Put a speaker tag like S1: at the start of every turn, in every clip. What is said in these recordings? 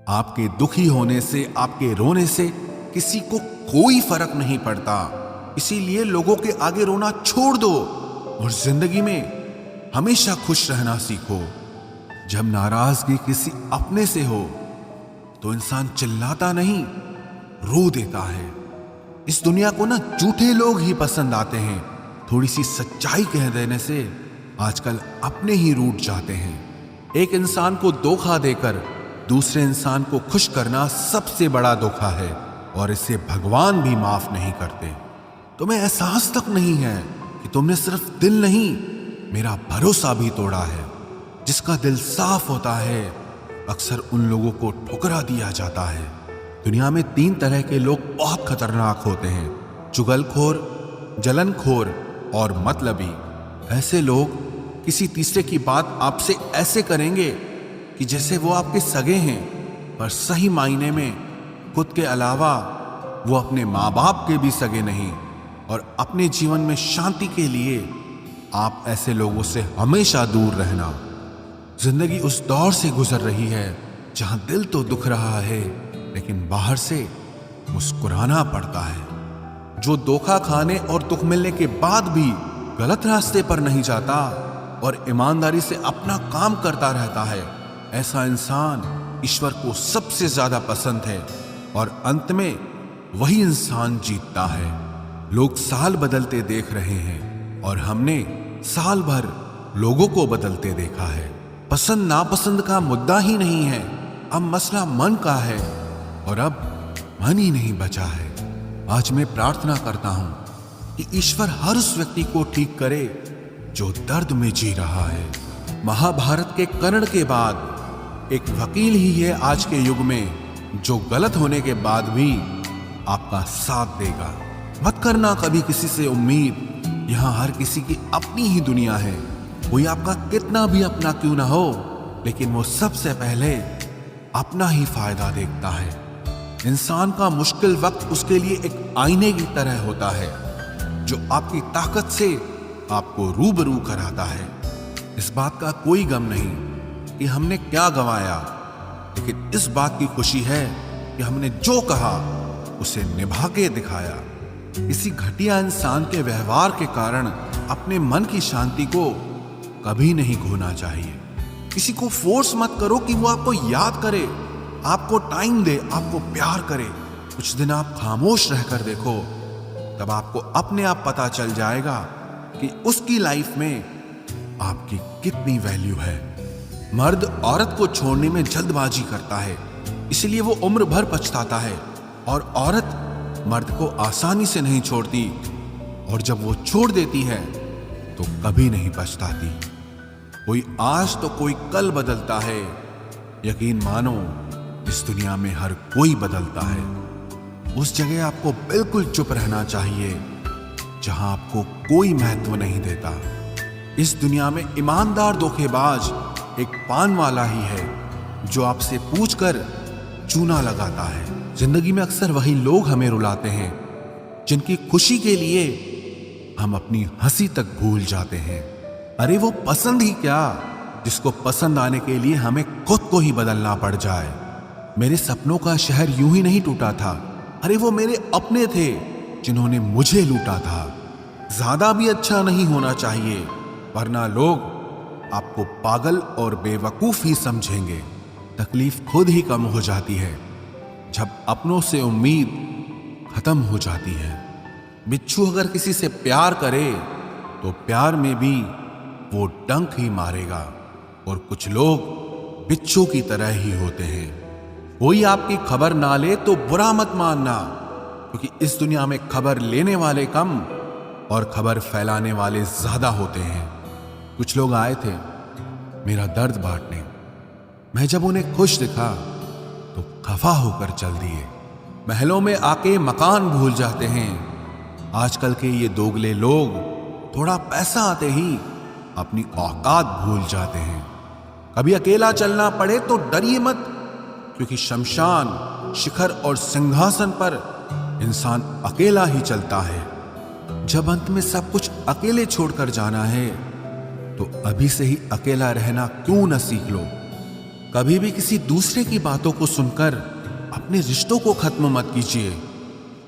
S1: आपके दुखी होने से, आपके रोने से किसी को कोई फर्क नहीं पड़ता। इसीलिए लोगों के आगे रोना छोड़ दो और जिंदगी में हमेशा खुश रहना सीखो। जब नाराजगी किसी अपने से हो तो इंसान चिल्लाता नहीं, रो देता है। इस दुनिया को ना झूठे लोग ही पसंद आते हैं। थोड़ी सी सच्चाई कह देने से आजकल अपने ही रूठ जाते हैं। एक इंसान को धोखा देकर दूसरे इंसान को खुश करना सबसे बड़ा धोखा है और इसे भगवान भी माफ नहीं करते। तुम्हें एहसास तक नहीं है कि तुमने सिर्फ दिल नहीं, मेरा भरोसा भी तोड़ा है। जिसका दिल साफ होता है अक्सर उन लोगों को ठुकरा दिया जाता है। दुनिया में 3 तरह के लोग बहुत खतरनाक होते हैं, चुगलखोर, जलनखोर और मतलबी। ऐसे लोग किसी तीसरे की बात आपसे ऐसे करेंगे कि जैसे वो आपके सगे हैं, पर सही मायने में खुद के अलावा वो अपने माँ बाप के भी सगे नहीं। और अपने जीवन में शांति के लिए आप ऐसे लोगों से हमेशा दूर रहना। जिंदगी उस दौर से गुजर रही है जहां दिल तो दुख रहा है लेकिन बाहर से मुस्कुराना पड़ता है। जो धोखा खाने और दुख मिलने के बाद भी गलत रास्ते पर नहीं जाता और ईमानदारी से अपना काम करता रहता है, ऐसा इंसान ईश्वर को सबसे ज्यादा पसंद है और अंत में वही इंसान जीतता है। लोग साल बदलते देख रहे हैं और हमने साल भर लोगों को बदलते देखा है। पसंद नापसंद का मुद्दा ही नहीं है, अब मसला मन का है और अब मन ही नहीं बचा है। आज मैं प्रार्थना करता हूं कि ईश्वर हर उस व्यक्ति को ठीक करे जो दर्द में जी रहा है। महाभारत के कर्ण के बाद एक वकील ही है आज के युग में जो गलत होने के बाद भी आपका साथ देगा। मत करना कभी किसी से उम्मीद, यहां हर किसी की अपनी ही दुनिया है। कोई आपका कितना भी अपना क्यों ना हो, लेकिन वो सबसे पहले अपना ही फायदा देखता है। इंसान का मुश्किल वक्त उसके लिए एक आईने की तरह होता है जो आपकी ताकत से आपको रूबरू कराता है। इस बात का कोई गम नहीं कि हमने क्या गंवाया, लेकिन इस बात की खुशी है कि हमने जो कहा उसे निभा के दिखाया। किसी घटिया इंसान के व्यवहार के कारण अपने मन की शांति को कभी नहीं खोना चाहिए। किसी को फोर्स मत करो कि वो आपको याद करे, आपको टाइम दे, आपको प्यार करे। कुछ दिन आप खामोश रहकर देखो, तब आपको अपने आप पता चल जाएगा कि उसकी लाइफ में आपकी कितनी वैल्यू है। मर्द औरत को छोड़ने में जल्दबाजी करता है, इसलिए वो उम्र भर पछताता है, और औरत मर्द को आसानी से नहीं छोड़ती, और जब वो छोड़ देती है तो कभी नहीं पछताती। कोई आज तो कोई कल बदलता है। यकीन मानो इस दुनिया में हर कोई बदलता है। उस जगह आपको बिल्कुल चुप रहना चाहिए जहां आपको कोई महत्व नहीं देता। इस दुनिया में ईमानदार धोखेबाज एक पान वाला ही है जो आपसे पूछकर चूना लगाता है। जिंदगी में अक्सर वही लोग हमें रुलाते हैं जिनकी खुशी के लिए हम अपनी हंसी तक भूल जाते हैं। अरे वो पसंद ही क्या जिसको पसंद आने के लिए हमें खुद को ही बदलना पड़ जाए। मेरे सपनों का शहर यूं ही नहीं टूटा था। अरे वो मेरे अपने थे जिन्होंने मुझे लूटा था। ज्यादा भी अच्छा नहीं होना चाहिए, वरना लोग आपको पागल और बेवकूफ ही समझेंगे। तकलीफ खुद ही कम हो जाती है जब अपनों से उम्मीद खत्म हो जाती है। बिच्छू अगर किसी से प्यार करे तो प्यार में भी वो डंक ही मारेगा, और कुछ लोग बिच्छू की तरह ही होते हैं। कोई आपकी खबर ना ले तो बुरा मत मानना, क्योंकि इस दुनिया में खबर लेने वाले कम और खबर फैलाने वाले ज्यादा होते हैं। कुछ लोग आए थे मेरा दर्द बांटने, मैं जब उन्हें खुश दिखा तो खफा होकर चल दिए। महलों में आके मकान भूल जाते हैं। आजकल के ये दोगले लोग थोड़ा पैसा आते ही अपनी औकात भूल जाते हैं। कभी अकेला चलना पड़े तो डरिए मत, क्योंकि शमशान, शिखर और सिंहासन पर इंसान अकेला ही चलता है। जब अंत में सब कुछ अकेले छोड़कर जाना है तो अभी से ही अकेला रहना क्यों न सीख लो। कभी भी किसी दूसरे की बातों को सुनकर अपने रिश्तों को खत्म मत कीजिए,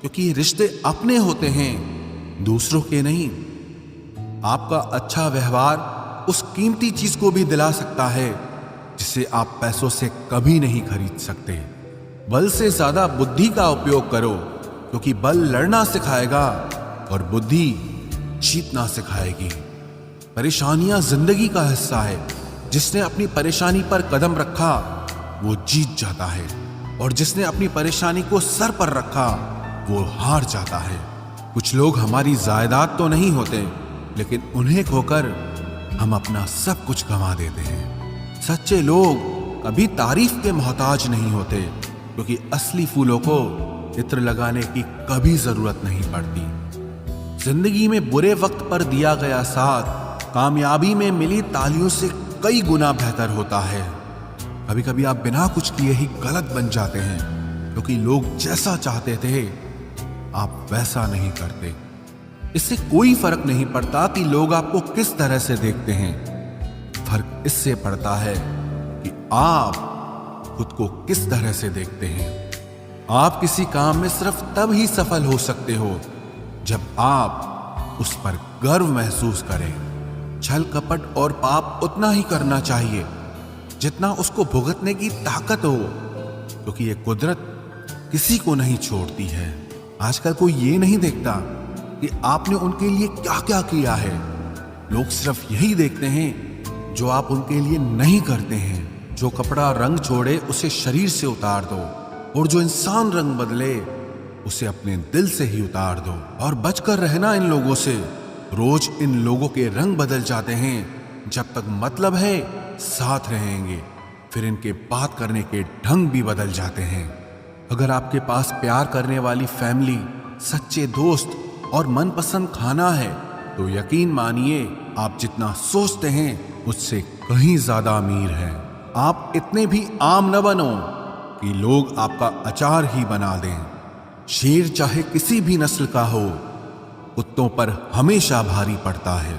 S1: क्योंकि ये रिश्ते अपने होते हैं, दूसरों के नहीं। आपका अच्छा व्यवहार उस कीमती चीज को भी दिला सकता है जिसे आप पैसों से कभी नहीं खरीद सकते। बल से ज्यादा बुद्धि का उपयोग करो, क्योंकि बल लड़ना सिखाएगा और बुद्धि जीतना सिखाएगी। परेशानियां जिंदगी का हिस्सा है। जिसने अपनी परेशानी पर कदम रखा वो जीत जाता है, और जिसने अपनी परेशानी को सर पर रखा वो हार जाता है। कुछ लोग हमारी जायदाद तो नहीं होते, लेकिन उन्हें खोकर हम अपना सब कुछ गंवा देते हैं। सच्चे लोग कभी तारीफ के मोहताज नहीं होते, क्योंकि असली फूलों को इत्र लगाने की कभी जरूरत नहीं पड़ती। जिंदगी में बुरे वक्त पर दिया गया साथ कामयाबी में मिली तालियों से कई गुना बेहतर होता है। कभी कभी आप बिना कुछ किए ही गलत बन जाते हैं, क्योंकि लोग जैसा चाहते थे आप वैसा नहीं करते। इससे कोई फर्क नहीं पड़ता कि लोग आपको किस तरह से देखते हैं। फर्क इससे पड़ता है कि आप खुद को किस तरह से देखते हैं। आप किसी काम में सिर्फ तब ही सफल हो सकते हो जब आप उस पर गर्व महसूस करें। छल कपट और पाप उतना ही करना चाहिए जितना उसको भुगतने की ताकत हो, क्योंकि ये कुदरत किसी को नहीं छोड़ती है। आजकल कोई ये नहीं देखता कि आपने उनके लिए क्या क्या किया है। लोग सिर्फ यही देखते हैं जो आप उनके लिए नहीं करते हैं। जो कपड़ा रंग छोड़े उसे शरीर से उतार दो, और जो इंसान रंग बदले उसे अपने दिल से ही उतार दो। और बचकर रहना इन लोगों से। रोज इन लोगों के रंग बदल जाते हैं। जब तक मतलब है साथ रहेंगे, फिर इनके बात करने के ढंग भी बदल जाते हैं। अगर आपके पास प्यार करने वाली फैमिली, सच्चे दोस्त और मनपसंद खाना है, तो यकीन मानिए आप जितना सोचते हैं उससे कहीं ज्यादा अमीर हैं। आप इतने भी आम न बनो कि लोग आपका अचार ही बना दें। शेर चाहे किसी भी नस्ल का हो, कुत्तों पर हमेशा भारी पड़ता है।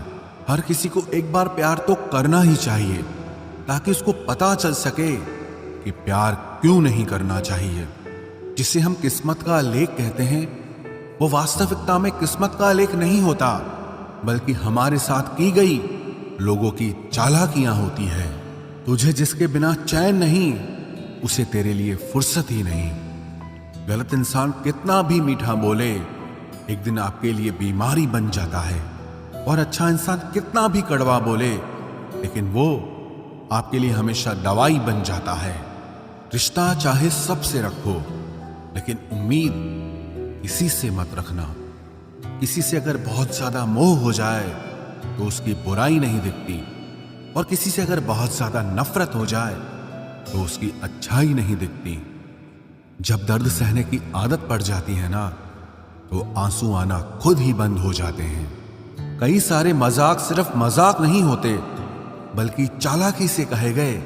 S1: हर किसी को एक बार प्यार तो करना ही चाहिए, ताकि उसको पता चल सके कि प्यार क्यों नहीं करना चाहिए। जिसे हम किस्मत का लेख कहते हैं, वो वास्तविकता में किस्मत का लेख नहीं होता, बल्कि हमारे साथ की गई लोगों की चालाकियां होती है। तुझे जिसके बिना चैन नहीं, उसे तेरे लिए फुर्सत ही नहीं। गलत इंसान कितना भी मीठा बोले, एक दिन आपके लिए बीमारी बन जाता है। और अच्छा इंसान कितना भी कड़वा बोले, लेकिन वो आपके लिए हमेशा दवाई बन जाता है। रिश्ता चाहे सबसे रखो, लेकिन उम्मीद किसी से मत रखना। किसी से अगर बहुत ज्यादा मोह हो जाए तो उसकी बुराई नहीं दिखती, और किसी से अगर बहुत ज्यादा नफरत हो जाए तो उसकी अच्छाई नहीं दिखती। जब दर्द सहने की आदत पड़ जाती है ना, तो आंसू आना खुद ही बंद हो जाते हैं। कई सारे मजाक सिर्फ मजाक नहीं होते, बल्कि चालाकी से कहे गए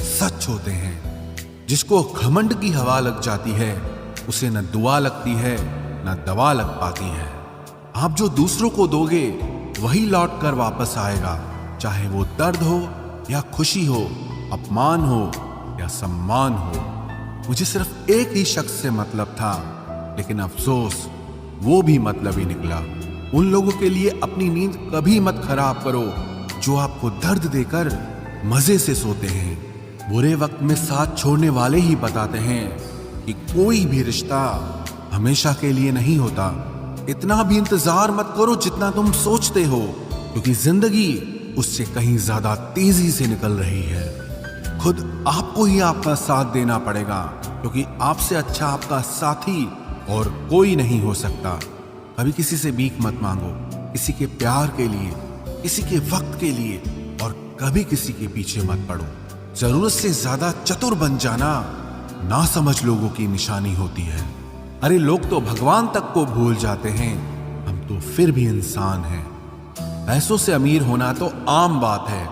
S1: सच होते हैं। जिसको घमंड की हवा लग जाती है, उसे न दुआ लगती है न दवा लग पाती है। आप जो दूसरों को दोगे वही लौट कर वापस आएगा, चाहे वो दर्द हो या खुशी हो, अपमान हो या सम्मान हो। मुझे सिर्फ एक ही शख्स से मतलब था, लेकिन अफसोस वो भी मतलब ही निकला। उन लोगों के लिए अपनी नींद कभी मत खराब करो जो आपको दर्द देकर मजे से सोते हैं। बुरे वक्त में साथ छोड़ने वाले ही बताते हैं कि कोई भी रिश्ता हमेशा के लिए नहीं होता। इतना भी इंतजार मत करो जितना तुम सोचते हो, क्योंकि जिंदगी उससे कहीं ज्यादा तेजी से निकल रही है। खुद आपको ही आपका साथ देना पड़ेगा, क्योंकि आपसे अच्छा आपका साथी और कोई नहीं हो सकता। कभी किसी से भीख मत मांगो, किसी के प्यार के लिए, किसी के वक्त के लिए, और कभी किसी के पीछे मत पड़ो। जरूरत से ज्यादा चतुर बन जाना ना समझ लोगों की निशानी होती है। अरे लोग तो भगवान तक को भूल जाते हैं, हम तो फिर भी इंसान हैं। पैसों से अमीर होना तो आम बात है,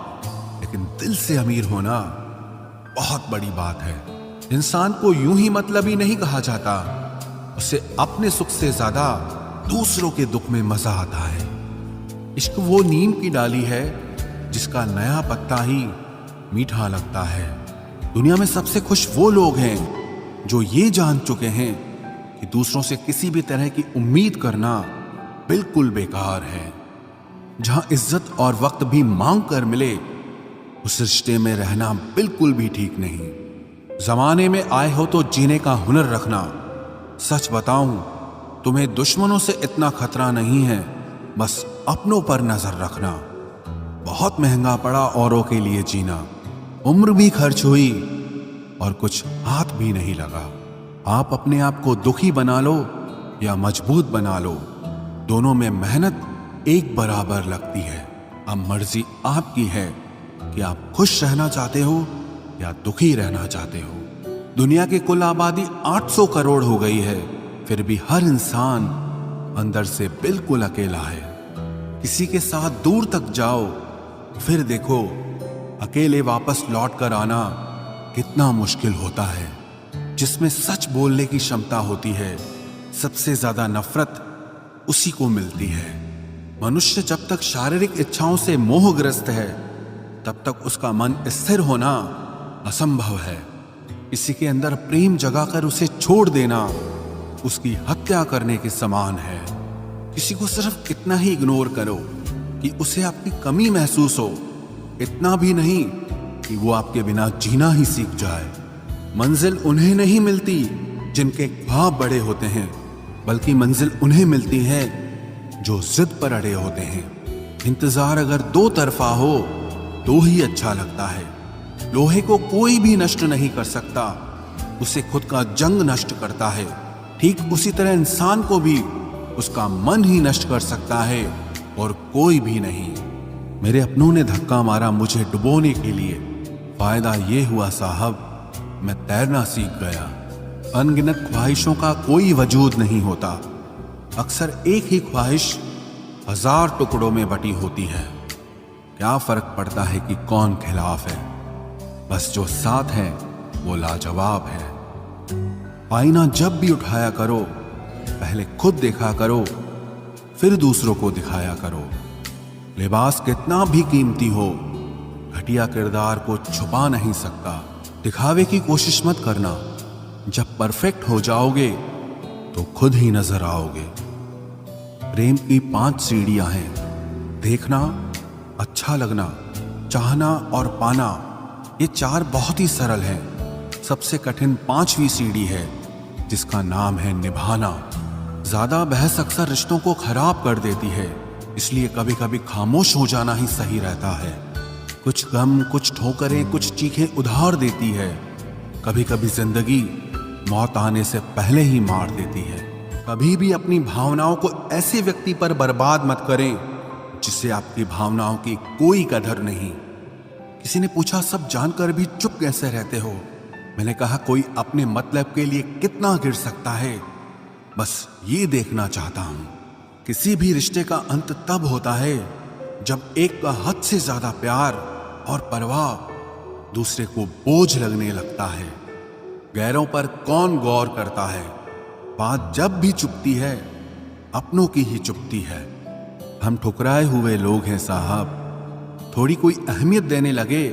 S1: लेकिन दिल से अमीर होना बहुत बड़ी बात है। इंसान को यूं ही मतलबी नहीं कहा जाता, उसे अपने सुख से ज्यादा दूसरों के दुख में मजा आता है। इश्क वो नीम की डाली है जिसका नया पत्ता ही मीठा लगता है। दुनिया में सबसे खुश वो लोग हैं जो ये जान चुके हैं कि दूसरों से किसी भी तरह की उम्मीद करना बिल्कुल बेकार है। जहां इज्जत और वक्त भी मांग कर मिले, उस रिश्ते में रहना बिल्कुल भी ठीक नहीं। जमाने में आए हो तो जीने का हुनर रखना। सच बताऊं, तुम्हें दुश्मनों से इतना खतरा नहीं है, बस अपनों पर नजर रखना। बहुत महंगा पड़ा औरों के लिए जीना, उम्र भी खर्च हुई और कुछ हाथ भी नहीं लगा। आप अपने आप को दुखी बना लो या मजबूत बना लो, दोनों में मेहनत एक बराबर लगती है। अब मर्जी आपकी है कि आप खुश रहना चाहते हो या दुखी रहना चाहते हो। दुनिया की कुल आबादी 800 करोड़ हो गई है, फिर भी हर इंसान अंदर से बिल्कुल अकेला है। किसी के साथ दूर तक जाओ, फिर देखो अकेले वापस लौट कर आना कितना मुश्किल होता है। जिसमें सच बोलने की क्षमता होती है, सबसे ज्यादा नफरत उसी को मिलती है। मनुष्य जब तक शारीरिक इच्छाओं से मोहग्रस्त है, तब तक उसका मन स्थिर होना असंभव है। किसी के अंदर प्रेम जगाकर उसे छोड़ देना उसकी हत्या करने के समान है। किसी को सिर्फ इतना ही इग्नोर करो कि उसे आपकी कमी महसूस हो, इतना भी नहीं कि वो आपके बिना जीना ही सीख जाए। मंजिल उन्हें नहीं मिलती जिनके ख्वाब बड़े होते हैं, बल्कि मंजिल उन्हें मिलती है जो जिद पर अड़े होते हैं। इंतजार अगर दो तरफा हो तो ही अच्छा लगता है। लोहे को कोई भी नष्ट नहीं कर सकता, उसे खुद का जंग नष्ट करता है। ठीक उसी तरह इंसान को भी उसका मन ही नष्ट कर सकता है और कोई भी नहीं। मेरे अपनों ने धक्का मारा मुझे डुबोने के लिए। फायदा ये हुआ साहब, मैं तैरना सीख गया। अनगिनत ख्वाहिशों का कोई वजूद नहीं होता। अक्सर एक ही ख्वाहिश 1000 टुकड़ों में बटी होती है। क्या फर्क पड़ता है कि कौन खिलाफ है, बस जो साथ है वो लाजवाब है। आईना जब भी उठाया करो, पहले खुद देखा करो, फिर दूसरों को दिखाया करो। लिबास कितना भी कीमती हो, घटिया किरदार को छुपा नहीं सकता। दिखावे की कोशिश मत करना, जब परफेक्ट हो जाओगे तो खुद ही नजर आओगे। प्रेम की 5 सीढ़ियां हैं: देखना, अच्छा लगना, चाहना और पाना। ये 4 बहुत ही सरल हैं। सबसे कठिन 5वीं सीढ़ी है, जिसका नाम है निभाना। ज्यादा बहस अक्सर रिश्तों को खराब कर देती है, इसलिए कभी कभी खामोश हो जाना ही सही रहता है। कुछ गम, कुछ ठोकरें, कुछ चीखें उधार देती है। कभी कभी जिंदगी मौत आने से पहले ही मार देती है। कभी भी अपनी भावनाओं को ऐसे व्यक्ति पर बर्बाद मत करें जिससे आपकी भावनाओं की कोई कदर नहीं। किसी ने पूछा, सब जानकर भी चुप कैसे रहते हो? मैंने कहा, कोई अपने मतलब के लिए कितना गिर सकता है, बस ये देखना चाहता हूं। किसी भी रिश्ते का अंत तब होता है जब एक का हद से ज्यादा प्यार और परवाह दूसरे को बोझ लगने लगता है। गैरों पर कौन गौर करता है? बात जब भी चुपती है, अपनों की ही चुपती है। हम ठुकराए हुए लोग हैं साहब। थोड़ी कोई अहमियत देने लगे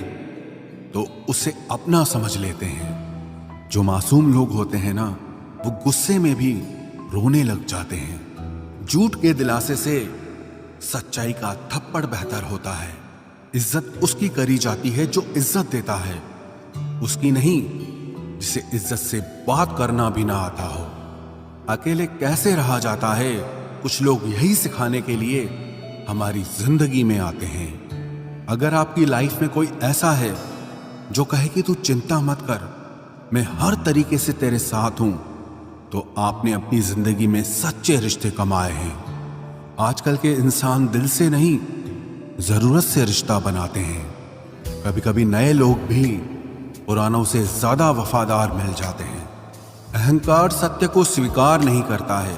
S1: तो उसे अपना समझ लेते हैं। जो मासूम लोग होते हैं ना, वो गुस्से में भी रोने लग जाते हैं। झूठ के दिलासे से सच्चाई का थप्पड़ बेहतर होता है। इज्जत उसकी करी जाती है जो इज्जत देता है, उसकी नहीं जिसे इज्जत से बात करना भी ना आता हो। अकेले कैसे रहा जाता है, कुछ लोग यही सिखाने के लिए हमारी जिंदगी में आते हैं। अगर आपकी लाइफ में कोई ऐसा है जो कहे कि तू चिंता मत कर, मैं हर तरीके से तेरे साथ हूं, तो आपने अपनी जिंदगी में सच्चे रिश्ते कमाए हैं। आजकल के इंसान दिल से नहीं, जरूरत से रिश्ता बनाते हैं। कभी कभी नए लोग भी पुरानों से ज्यादा वफादार मिल जाते हैं। अहंकार सत्य को स्वीकार नहीं करता है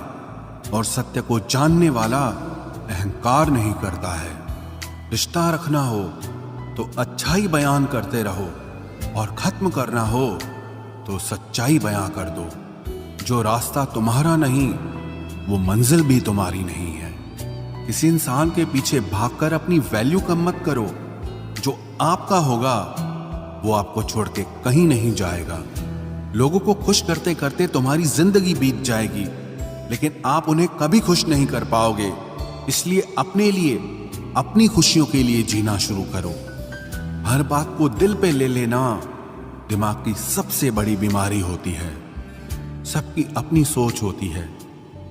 S1: और सत्य को जानने वाला अहंकार नहीं करता है। रिश्ता रखना हो तो अच्छाई बयान करते रहो और खत्म करना हो तो सच्चाई बयां कर दो। जो रास्ता तुम्हारा नहीं, वो मंजिल भी तुम्हारी नहीं है। किसी इंसान के पीछे भागकर अपनी वैल्यू कम मत करो। जो आपका होगा वो आपको छोड़ के कहीं नहीं जाएगा। लोगों को खुश करते करते तुम्हारी जिंदगी बीत जाएगी, लेकिन आप उन्हें कभी खुश नहीं कर पाओगे। इसलिए अपने लिए, अपनी खुशियों के लिए जीना शुरू करो। हर बात को दिल पे ले लेना दिमाग की सबसे बड़ी बीमारी होती है। सबकी अपनी सोच होती है।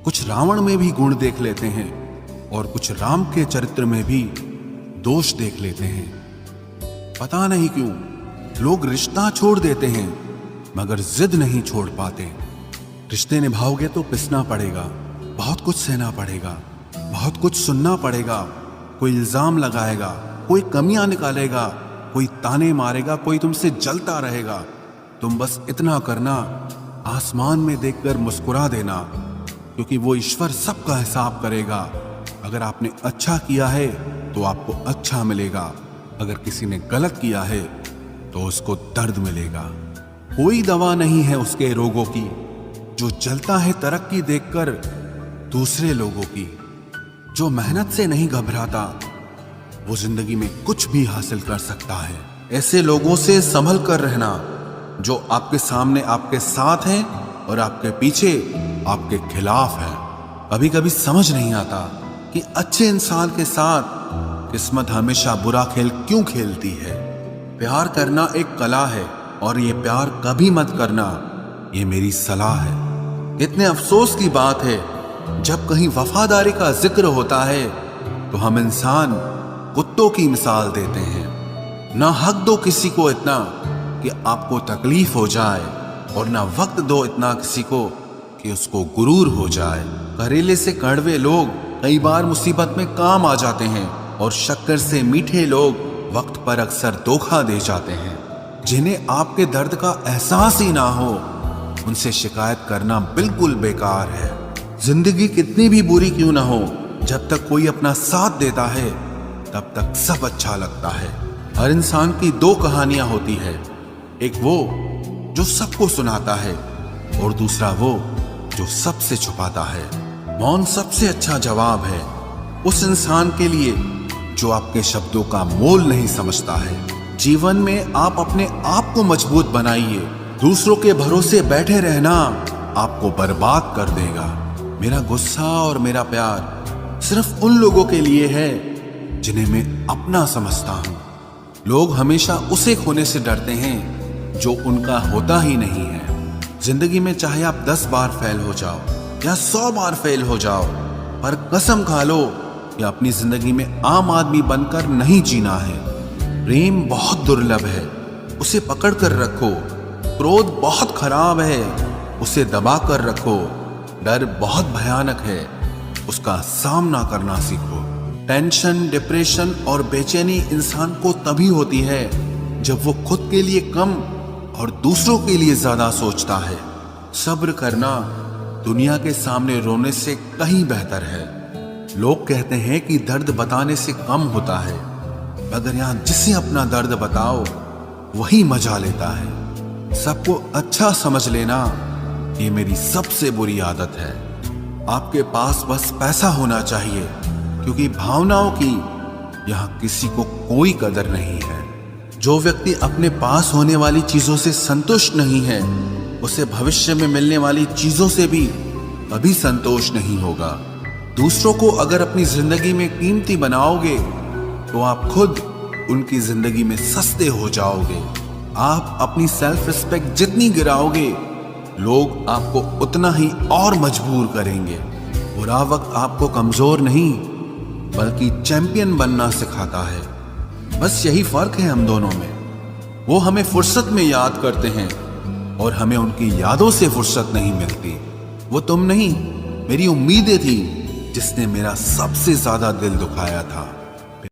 S1: कुछ रावण में भी गुण देख लेते हैं और कुछ राम के चरित्र में भी दोष देख लेते हैं। पता नहीं क्यों लोग रिश्ता छोड़ देते हैं मगर जिद नहीं छोड़ पाते। रिश्ते निभाओगे तो पिसना पड़ेगा, बहुत कुछ सहना पड़ेगा, बहुत कुछ सुनना पड़ेगा। कोई इल्जाम लगाएगा, कोई कमियां निकालेगा, कोई ताने मारेगा, कोई तुमसे जलता रहेगा। तुम बस इतना करना, आसमान में देखकर मुस्कुरा देना, क्योंकि वो ईश्वर सबका हिसाब करेगा। अगर आपने अच्छा किया है तो आपको अच्छा मिलेगा, अगर किसी ने गलत किया है तो उसको दर्द मिलेगा। कोई दवा नहीं है उसके रोगों की जो जलता है तरक्की देखकर दूसरे लोगों की। जो मेहनत से नहीं घबराता वो जिंदगी में कुछ भी हासिल कर सकता है। ऐसे लोगों से संभल कर रहना जो आपके सामने आपके साथ हैं और आपके पीछे आपके खिलाफ है। कभी कभी समझ नहीं आता कि अच्छे इंसान के साथ किस्मत हमेशा बुरा खेल क्यों खेलती है। प्यार करना एक कला है और ये प्यार कभी मत करना, ये मेरी सलाह है। इतने अफसोस की बात है जब कहीं वफादारी का जिक्र होता है तो हम इंसान कुत्तों की मिसाल देते हैं। ना हक दो किसी को इतना कि आपको तकलीफ हो जाए और ना वक्त दो इतना किसी को कि उसको गुरूर हो जाए। करेले से कड़वे लोग कई बार मुसीबत में काम आ जाते हैं और शक्कर से मीठे लोग वक्त पर अक्सर धोखा दे जाते हैं। जिन्हें आपके दर्द का एहसास ही ना हो उनसे शिकायत करना बिल्कुल बेकार है। जिंदगी कितनी भी बुरी क्यों ना हो, जब तक कोई अपना साथ देता है तब तक सब अच्छा लगता है। हर इंसान की दो कहानियां होती है, एक वो जो सबको सुनाता है और दूसरा वो जो सबसे छुपाता है। मौन सबसे अच्छा जवाब है उस इंसान के लिए जो आपके शब्दों का मोल नहीं समझता है। जीवन में आप अपने आप को मजबूत बनाइए। दूसरों के भरोसे बैठे रहना आपको बर्बाद कर देगा। मेरा गुस्सा और मेरा प्यार सिर्फ उन लोगों के लिए है जिन्हें मैं अपना समझता हूं। लोग हमेशा उसे खोने से डरते हैं जो उनका होता ही नहीं है। जिंदगी में चाहे आप 10 बार फेल हो जाओ या 100 बार फेल हो जाओ, पर कसम खा लो कि अपनी जिंदगी में आम आदमी बनकर नहीं जीना है। प्रेम बहुत दुर्लभ है, उसे पकड़ कर रखो। क्रोध बहुत खराब है, उसे दबा कर रखो। डर बहुत भयानक है, उसका सामना करना सीखो। टेंशन, डिप्रेशन और बेचैनी इंसान को तभी होती है जब वो खुद के लिए कम और दूसरों के लिए ज्यादा सोचता है। सब्र करना दुनिया के सामने रोने से कहीं बेहतर है। लोग कहते हैं कि दर्द बताने से कम होता है, मगर यहां जिसे अपना दर्द बताओ वही मजा लेता है। सबको अच्छा समझ लेना ये मेरी सबसे बुरी आदत है। आपके पास बस पैसा होना चाहिए, क्योंकि भावनाओं की यहां किसी को कोई कदर नहीं है। जो व्यक्ति अपने पास होने वाली चीजों से संतुष्ट नहीं है, उसे भविष्य में मिलने वाली चीजों से भी कभी संतोष नहीं होगा। दूसरों को अगर अपनी जिंदगी में कीमती बनाओगे तो आप खुद उनकी जिंदगी में सस्ते हो जाओगे। आप अपनी सेल्फ रिस्पेक्ट जितनी गिराओगे, लोग आपको उतना ही और मजबूर करेंगे। बुरा वक्त आपको कमजोर नहीं बल्कि चैंपियन बनना सिखाता है। बस यही फर्क है हम दोनों में। वो हमें फुर्सत में याद करते हैं और हमें उनकी यादों से फुर्सत नहीं मिलती। वो तुम नहीं, मेरी उम्मीदें थी जिसने मेरा सबसे ज्यादा दिल दुखाया था।